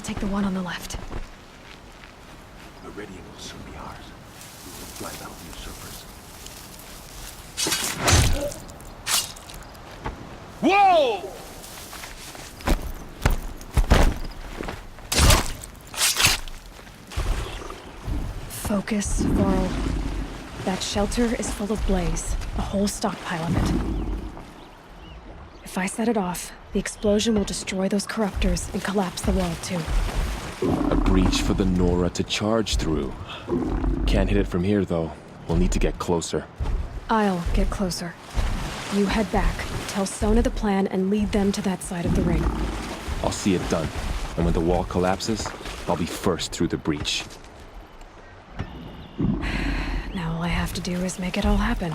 take the one on the left. Meridian will soon be ours. We will drive out the usurpers. Whoa! Focus, Varl. That shelter is full of blaze. A whole stockpile of it. If I set it off, the explosion will destroy those corruptors and collapse the wall, too. A breach for the Nora to charge through. Can't hit it from here, though. We'll need to get closer. I'll get closer. You head back, tell Sona the plan, and lead them to that side of the ring. I'll see it done. And when the wall collapses, I'll be first through the breach. Now all I have to do is make it all happen.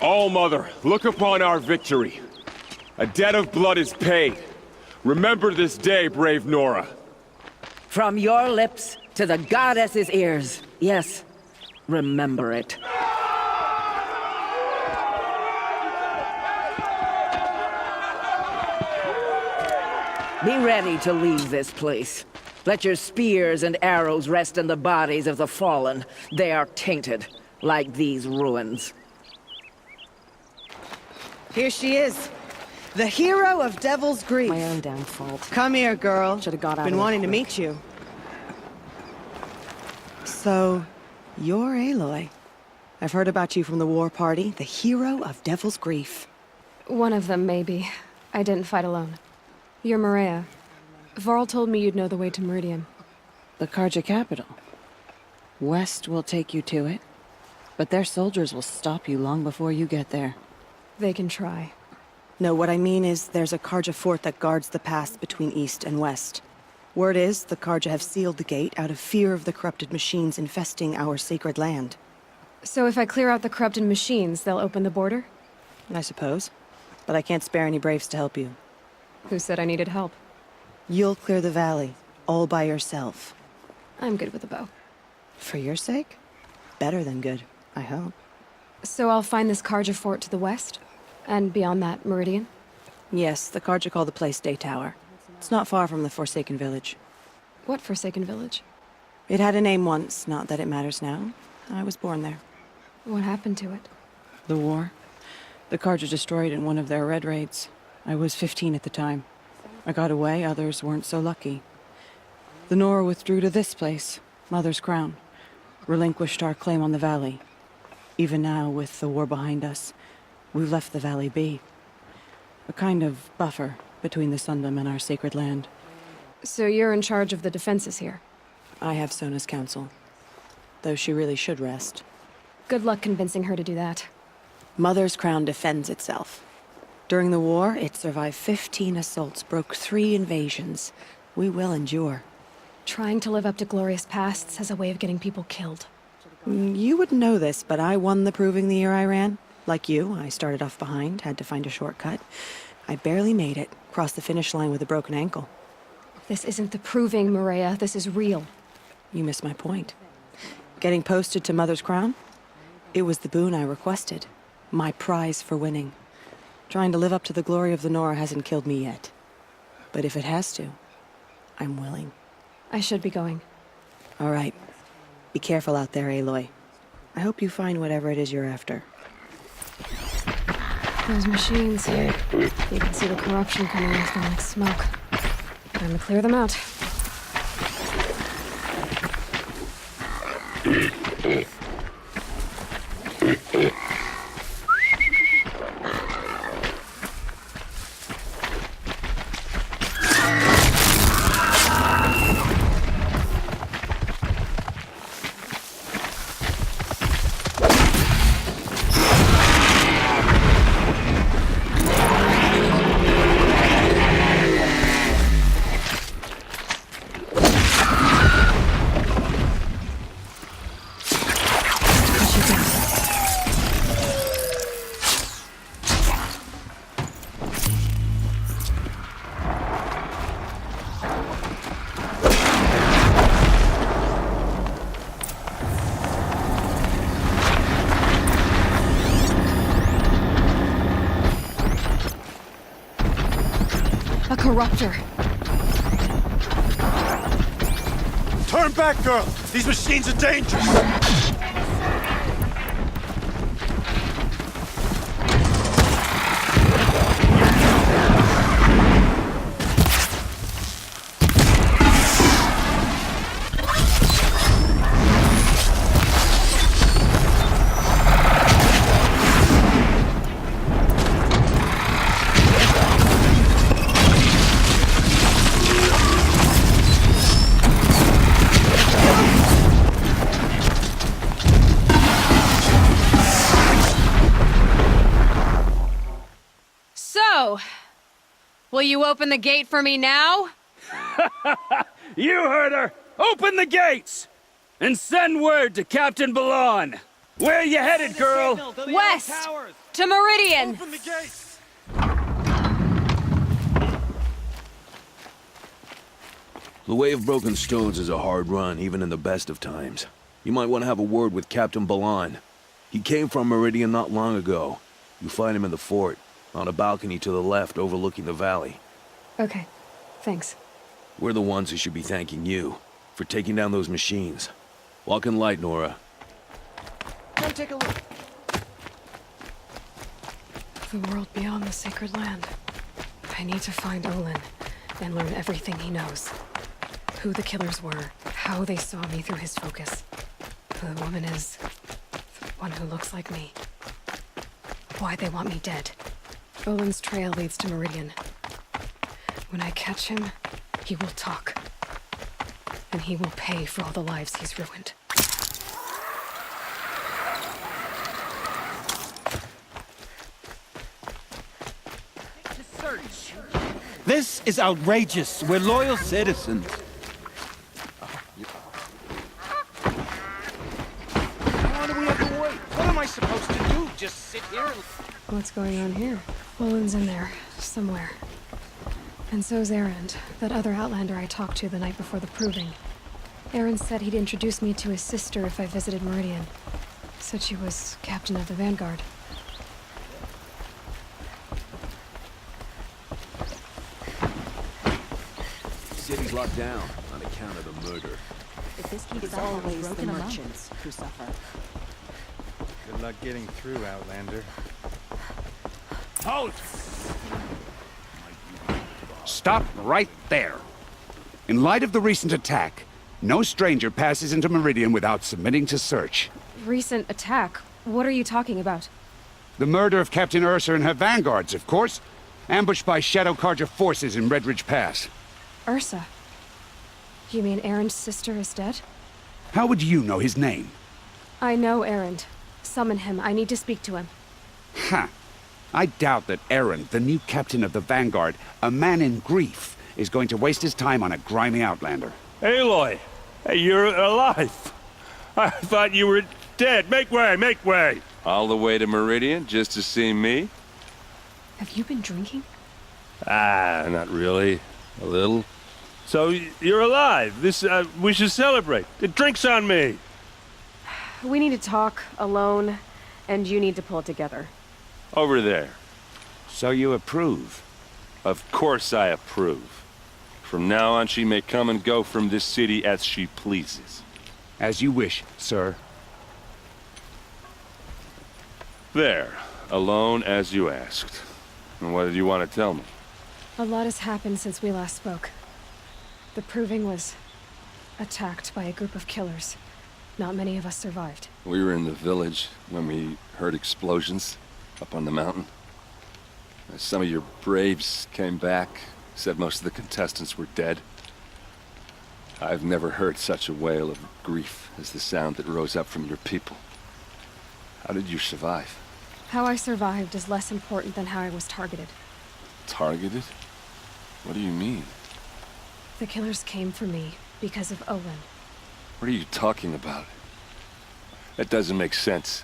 All-Mother, look upon our victory. A debt of blood is paid. Remember this day, brave Nora. From your lips to the goddess's ears. Yes, remember it. Be ready to leave this place. Let your spears and arrows rest in the bodies of the fallen. They are tainted, like these ruins. Here she is. The hero of Devil's Grief. My own damn fault. Come here, girl. Should've got out Been of it wanting to quick. meet you. So, you're Aloy. I've heard about you from the war party, the hero of Devil's Grief. One of them, maybe. I didn't fight alone. You're Maria. Varl told me you'd know the way to Meridian. The Karja capital. West will take you to it, but their soldiers will stop you long before you get there. They can try. No, what I mean is there's a Karja fort that guards the pass between East and West. Word is the Karja have sealed the gate out of fear of the corrupted machines infesting our sacred land. So if I clear out the corrupted machines, they'll open the border? I suppose. But I can't spare any braves to help you. Who said I needed help? You'll clear the valley, all by yourself. I'm good with a bow. For your sake? Better than good, I hope. So I'll find this Karja fort to the west? And beyond that, Meridian? Yes, the Karja call the place Day Tower. It's not far from the Forsaken Village. What Forsaken Village? It had a name once, not that it matters now. I was born there. What happened to it? The war. The Karja destroyed in one of their red raids. I was 15 at the time. I got away, others weren't so lucky. The Nora withdrew to this place, Mother's Crown. Relinquished our claim on the valley. Even now, with the war behind us, we've left the valley be. A kind of buffer between the Sundom and our sacred land. So you're in charge of the defenses here? I have Sona's counsel. Though she really should rest. Good luck convincing her to do that. Mother's Crown defends itself. During the war, it survived 15 assaults, broke 3 invasions. We will endure. Trying to live up to glorious pasts has a way of getting people killed. You wouldn't know this, but I won the proving the year I ran. Like you, I started off behind, had to find a shortcut. I barely made it, crossed the finish line with a broken ankle. This isn't the proving, Maria. This is real. You missed my point. Getting posted to Mother's Crown? It was the boon I requested. My prize for winning. Trying to live up to the glory of the Nora hasn't killed me yet. But if it has to, I'm willing. I should be going. All right. Be careful out there, Aloy. I hope you find whatever it is you're after. Those machines. You can see the corruption coming off them like smoke. Time to clear them out. A corruptor. Turn back, girl! These machines are dangerous! Will you open the gate for me now? You heard her! Open the gates! And send word to Captain Balon! Where you headed, girl? West! To Meridian! Open the gates! The Way of Broken Stones is a hard run, even in the best of times. You might want to have a word with Captain Balon. He came from Meridian not long ago. You find him in the fort, on a balcony to the left overlooking the valley. Okay, thanks. We're the ones who should be thanking you for taking down those machines. Walk in light, Nora. Come take a look. The world beyond the sacred land. I need to find Olin and learn everything he knows. Who the killers were, how they saw me through his focus. Who the woman is, the one who looks like me. Why they want me dead. Olin's trail leads to Meridian. When I catch him, he will talk. And he will pay for all the lives he's ruined. This is outrageous. We're loyal citizens. How long do we have to wait? What am I supposed to do? Just sit here and... What's going on here? Olin's in there, somewhere. And so's Erend, that other Outlander I talked to the night before the proving. Erend said he'd introduce me to his sister if I visited Meridian. Said she was captain of the Vanguard. City's locked down on account of the murder. If this keeps always the merchants who suffer. Good luck getting through, Outlander. Halt! Stop right there. In light of the recent attack, no stranger passes into Meridian without submitting to search. Recent attack? What are you talking about? The murder of Captain Ursa and her vanguards, of course. Ambushed by Shadow Carja forces in Redridge Pass. Ursa? You mean Erend's sister is dead? How would you know his name? I know Erend. Summon him. I need to speak to him. Ha! I doubt that Erend, the new captain of the Vanguard, a man in grief, is going to waste his time on a grimy Outlander. Aloy! Hey, you're alive! I thought you were dead. Make way, make way! All the way to Meridian just to see me? Have you been drinking? Ah, not really. A little. So, you're alive. We should celebrate. The drink's on me. We need to talk, alone, and you need to pull it together. Over there. So you approve? Of course I approve. From now on, she may come and go from this city as she pleases. As you wish, sir. There. Alone as you asked. And what did you want to tell me? A lot has happened since we last spoke. The Proving was attacked by a group of killers. Not many of us survived. We were in the village when we heard explosions up on the mountain. Some of your braves came back, said most of the contestants were dead. I've never heard such a wail of grief as the sound that rose up from your people. How did you survive? How I survived is less important than how I was targeted. Targeted? What do you mean? The killers came for me because of Olin. What are you talking about? That doesn't make sense.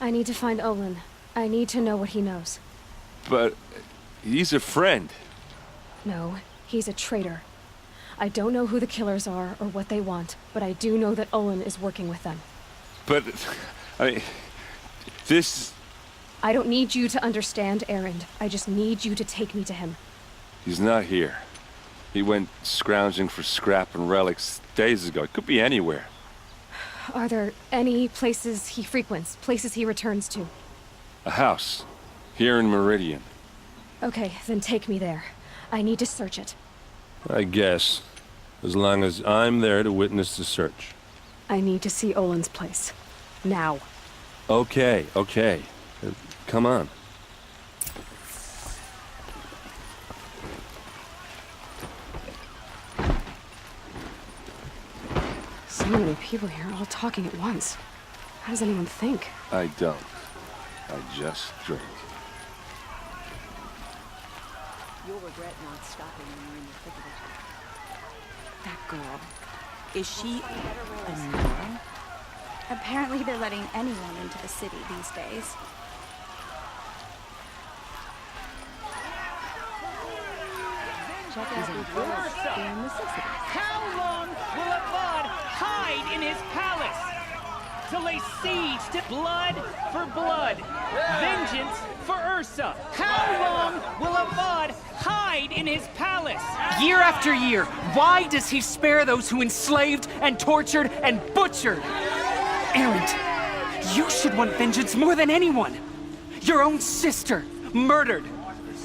I need to find Olin. I need to know what he knows. But he's a friend. No, he's a traitor. I don't know who the killers are or what they want, but I do know that Olin is working with them. But, I mean, this... I don't need you to understand, Erend. I just need you to take me to him. He's not here. He went scrounging for scrap and relics days ago. It could be anywhere. Are there any places he frequents, places he returns to? A house. Here in Meridian. Okay, then take me there. I need to search it. I guess. As long as I'm there to witness the search. I need to see Olin's place. Now. Okay, okay. Come on. So many people here, all talking at once. How does anyone think? I don't. I just drink. You'll regret not stopping when you're in the thick of it. That girl. Is she a Nora? Apparently they're letting anyone into the city these days. Check these out. They're necessities. How long will Avad hide in his palace? To lay siege to blood for blood, vengeance for Ursa. How long will Avad hide in his palace? Year after year, why does he spare those who enslaved and tortured and butchered? Erend, you should want vengeance more than anyone. Your own sister, murdered,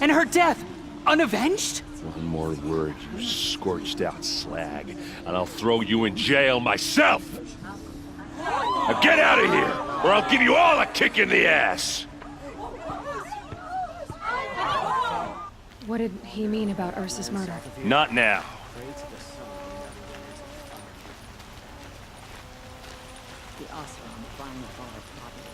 and her death, unavenged? One more word, you scorched out slag, and I'll throw you in jail myself! Now get out of here, or I'll give you all a kick in the ass! What did he mean about Ursa's murder? Not now. The Osram finally bought property.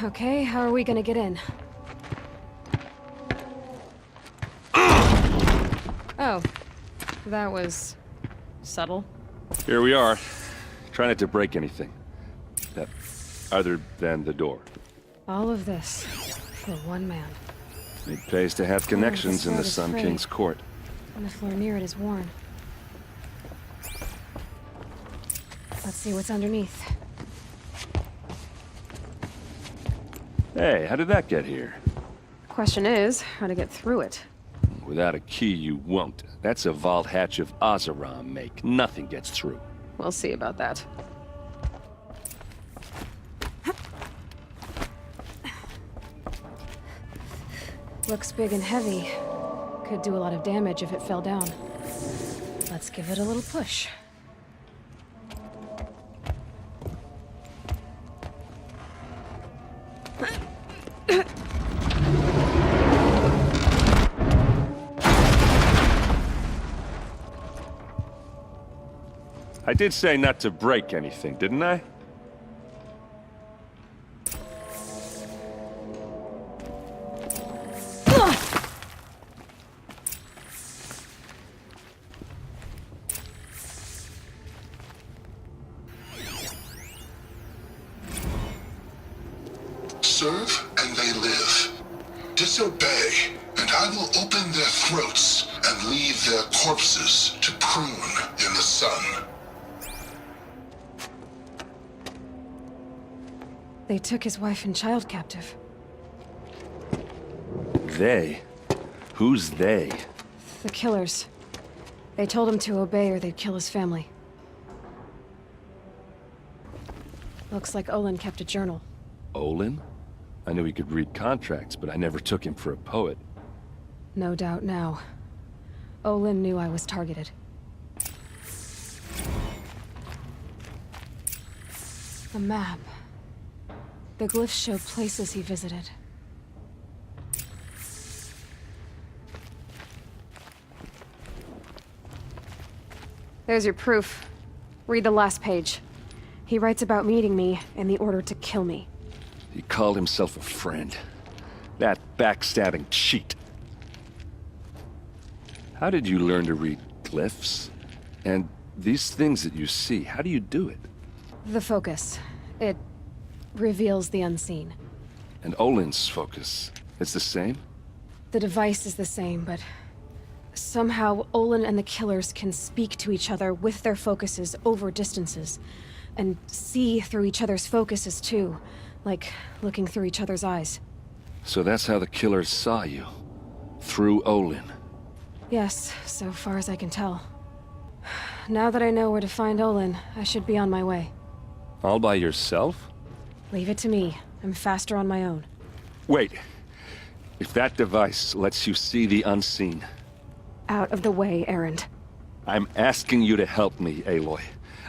Okay, how are we gonna get in? Oh, that was subtle. Here we are. Try not to break anything. Other than the door. All of this for one man. It pays to have connections in the Sun King's court. And the floor near it is worn. Let's see what's underneath. Hey, how did that get here? Question is, how to get through it. Without a key, you won't. That's a vault hatch of Oseram make. Nothing gets through. We'll see about that. Looks big and heavy. Could do a lot of damage if it fell down. Let's give it a little push. I did say not to break anything, didn't I? Serve and they live. Disobey, and I will open their throats and leave their corpses to prune in the sun. They took his wife and child captive. They? Who's they? The killers. They told him to obey or they'd kill his family. Looks like Olin kept a journal. Olin? I knew he could read contracts, but I never took him for a poet. No doubt now. Olin knew I was targeted. A map. The glyphs show places he visited. There's your proof. Read the last page. He writes about meeting me in the order to kill me. He called himself a friend. That backstabbing cheat. How did you learn to read glyphs? And these things that you see, how do you do it? The focus. It reveals the unseen. And Olin's focus, it's the same? The device is the same, but somehow Olin and the killers can speak to each other with their focuses over distances, and see through each other's focuses too, like looking through each other's eyes. So that's how the killers saw you? Through Olin? Yes, so far as I can tell. Now that I know where to find Olin, I should be on my way. All by yourself? Leave it to me. I'm faster on my own. Wait. If that device lets you see the unseen... Out of the way, Erend. I'm asking you to help me, Aloy.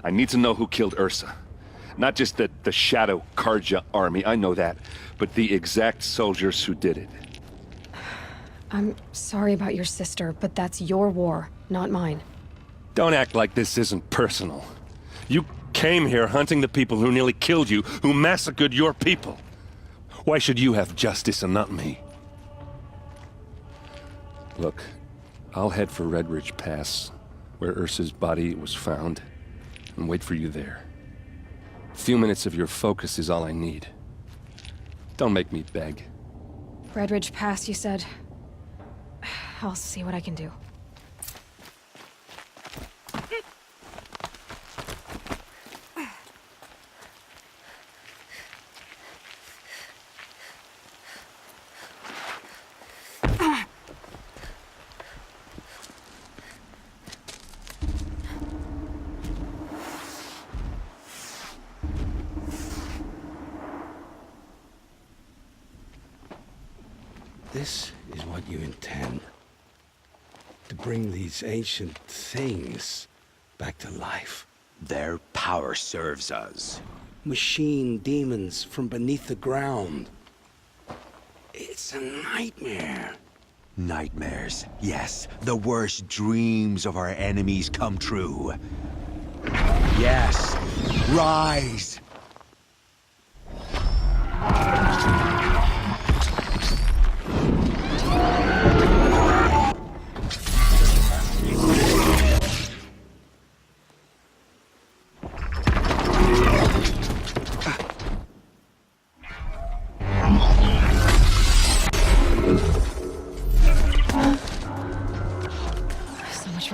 I need to know who killed Ursa. Not just the Shadow Karja army, I know that, but the exact soldiers who did it. I'm sorry about your sister, but that's your war, not mine. Don't act like this isn't personal. You came here hunting the people who nearly killed you, who massacred your people. Why should you have justice and not me? Look, I'll head for Red Ridge Pass, where Ursa's body was found, and wait for you there. A few minutes of your focus is all I need. Don't make me beg. Red Ridge Pass, you said? I'll see what I can do. This is what you intend. To bring these ancient things back to life. Their power serves us. Machine demons from beneath the ground. It's a nightmare. Nightmares, yes. The worst dreams of our enemies come true. Yes, rise!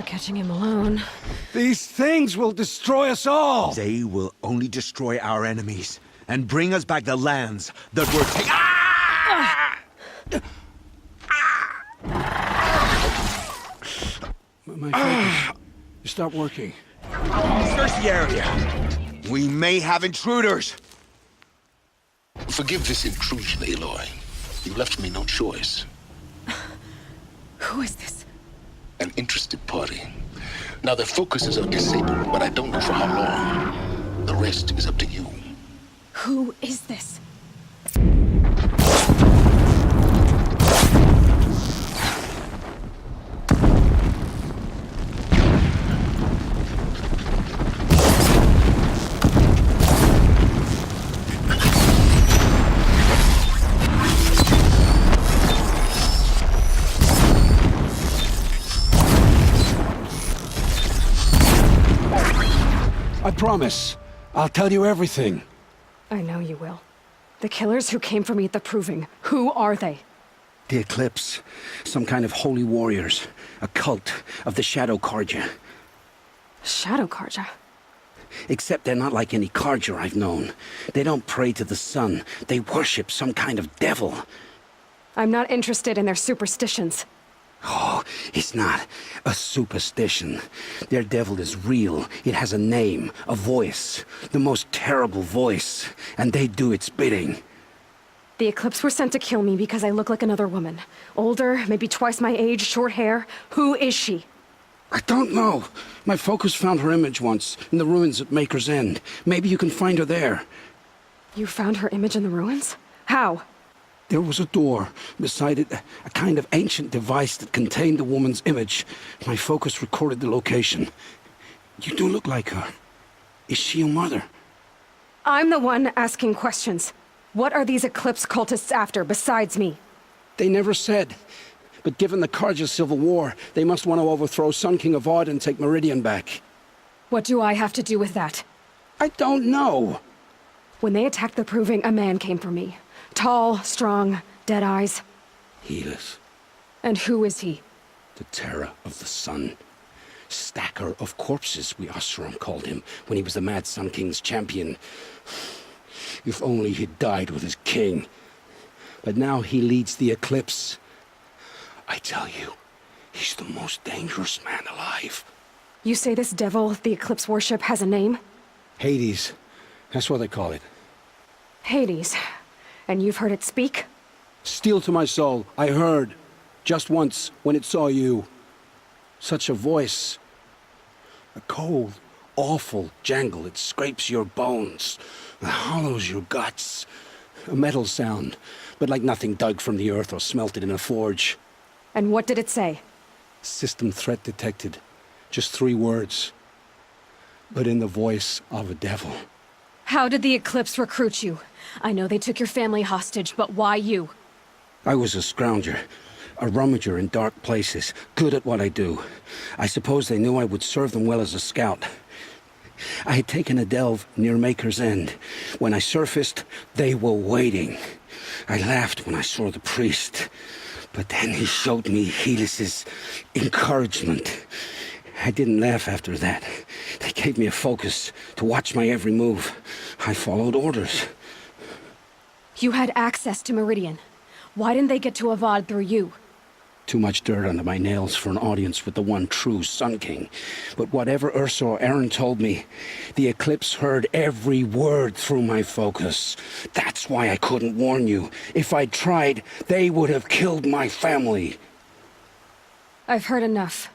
Catching him alone. These things will destroy us all! They will only destroy our enemies and bring us back the lands that were taken. My focus. You stopped working. Search the area. We may have intruders. Forgive this intrusion, Aloy. You left me no choice. Who is this? An interested party. Now their focuses are disabled, but I don't know for how long. The rest is up to you. Who is this? I promise. I'll tell you everything. I know you will. The killers who came for me at the Proving, who are they? The Eclipse. Some kind of holy warriors. A cult of the Shadow Karja. Shadow Karja? Except they're not like any Karja I've known. They don't pray to the sun. They worship some kind of devil. I'm not interested in their superstitions. Oh, it's not a superstition. Their devil is real. It has a name, a voice. The most terrible voice. And they do its bidding. The Eclipse were sent to kill me because I look like another woman. Older, maybe twice my age, short hair. Who is she? I don't know. My focus found her image once, in the ruins at Maker's End. Maybe you can find her there. You found her image in the ruins? How? There was a door. Beside it, a kind of ancient device that contained the woman's image. My focus recorded the location. You do look like her. Is she your mother? I'm the one asking questions. What are these Eclipse cultists after, besides me? They never said. But given the Carja civil war, they must want to overthrow Sun King Avad and take Meridian back. What do I have to do with that? I don't know. When they attacked the Proving, a man came for me. Tall, strong, dead eyes. Helis. And who is he? The terror of the sun. Stacker of corpses, we Oseram called him, when he was the Mad Sun King's champion. If only he'd died with his king. But now he leads the Eclipse. I tell you, he's the most dangerous man alive. You say this devil, the Eclipse worship, has a name? Hades. That's what they call it. Hades. And you've heard it speak? Steel to my soul, I heard. Just once, when it saw you. Such a voice. A cold, awful jangle. It scrapes your bones. It hollows your guts. A metal sound, but like nothing dug from the earth or smelted in a forge. And what did it say? System threat detected. Just 3 words. But in the voice of a devil. How did the Eclipse recruit you? I know they took your family hostage, but why you? I was a scrounger. A rummager in dark places. Good at what I do. I suppose they knew I would serve them well as a scout. I had taken a delve near Maker's End. When I surfaced, they were waiting. I laughed when I saw the priest. But then he showed me Helis's encouragement. I didn't laugh after that. They gave me a focus to watch my every move. I followed orders. You had access to Meridian. Why didn't they get to Avad through you? Too much dirt under my nails for an audience with the one true Sun King. But whatever Ursa or Aaron told me, the Eclipse heard every word through my focus. That's why I couldn't warn you. If I'd tried, they would have killed my family. I've heard enough.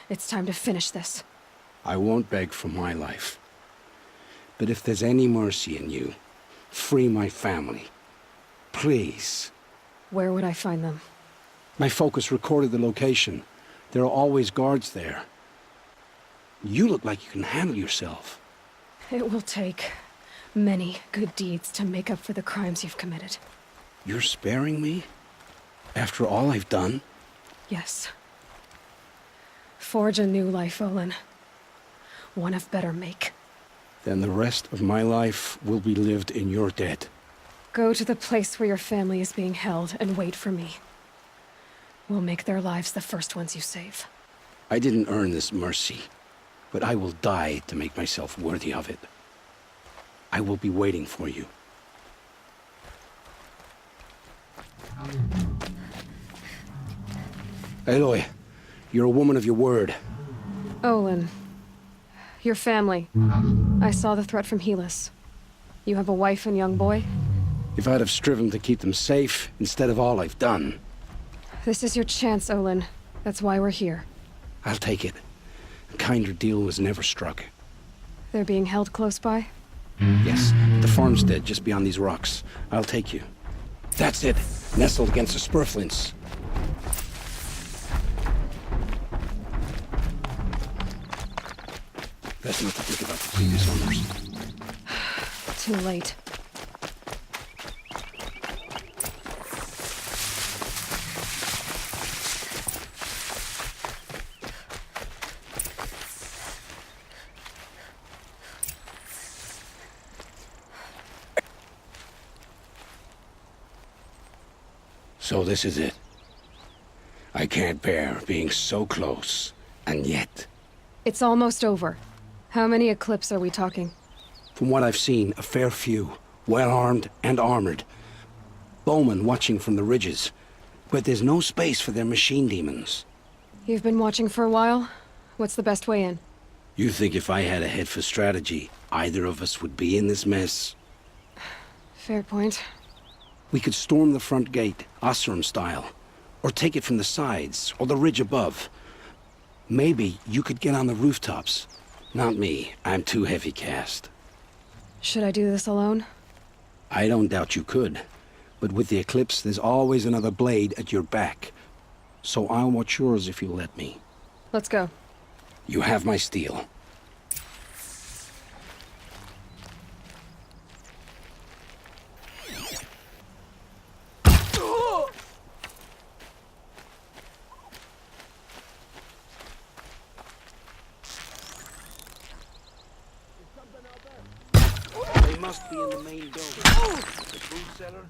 It's time to finish this. I won't beg for my life. But if there's any mercy in you, free my family. Please. Where would I find them? My focus recorded the location. There are always guards there. You look like you can handle yourself. It will take many good deeds to make up for the crimes you've committed. You're sparing me? After all I've done? Yes. Forge a new life, Olin. One of better make. Then the rest of my life will be lived in your debt. Go to the place where your family is being held and wait for me. We'll make their lives the first ones you save. I didn't earn this mercy, but I will die to make myself worthy of it. I will be waiting for you. Aloy, you're a woman of your word. Olin. Your family. I saw the threat from Helis. You have a wife and young boy? If I'd have striven to keep them safe instead of all I've done. This is your chance, Olin. That's why we're here. I'll take it. A kinder deal was never struck. They're being held close by? Yes, the farmstead just beyond these rocks. I'll take you. That's it. Nestled against the spurflints. Best not to think about the previous owners. Too late. So this is it. I can't bear being so close, and yet... It's almost over. How many Eclipse are we talking? From what I've seen, a fair few. Well-armed and armored. Bowmen watching from the ridges. But there's no space for their machine demons. You've been watching for a while? What's the best way in? You think if I had a head for strategy, either of us would be in this mess? Fair point. We could storm the front gate, Osram style. Or take it from the sides, or the ridge above. Maybe you could get on the rooftops. Not me. I'm too heavy cast. Should I do this alone? I don't doubt you could. But with the eclipse, there's always another blade at your back. So I'll watch yours if you let me. Let's go. You have my steel. They must be in the main building. The food cellar?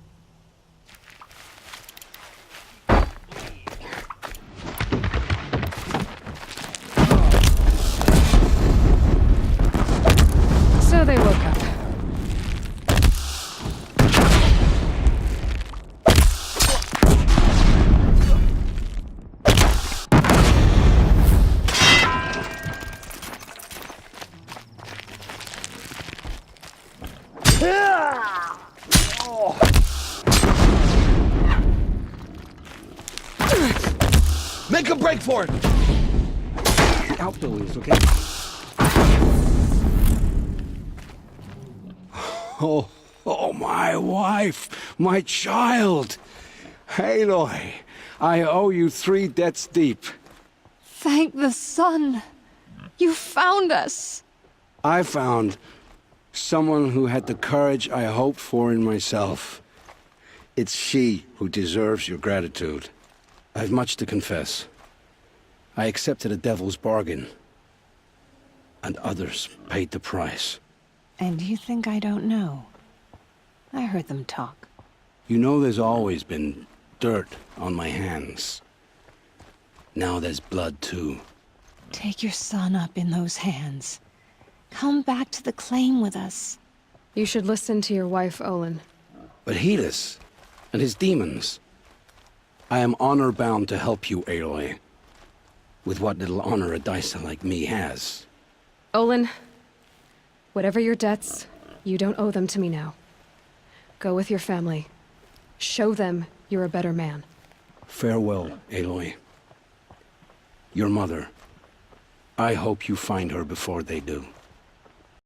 So they woke up. Make a break for it! Outbuildings, okay? Oh, my wife, my child. Aloy, I owe you 3 debts deep. Thank the sun. You found us. I found someone who had the courage I hoped for in myself. It's she who deserves your gratitude. I've much to confess. I accepted a devil's bargain, and others paid the price. And you think I don't know? I heard them talk. You know there's always been dirt on my hands. Now there's blood, too. Take your son up in those hands. Come back to the claim with us. You should listen to your wife, Olin. But Helis and his demons. I am honor-bound to help you, Aloy. With what little honor a Dyson like me has. Olin, whatever your debts, you don't owe them to me now. Go with your family. Show them you're a better man. Farewell, Aloy. Your mother. I hope you find her before they do.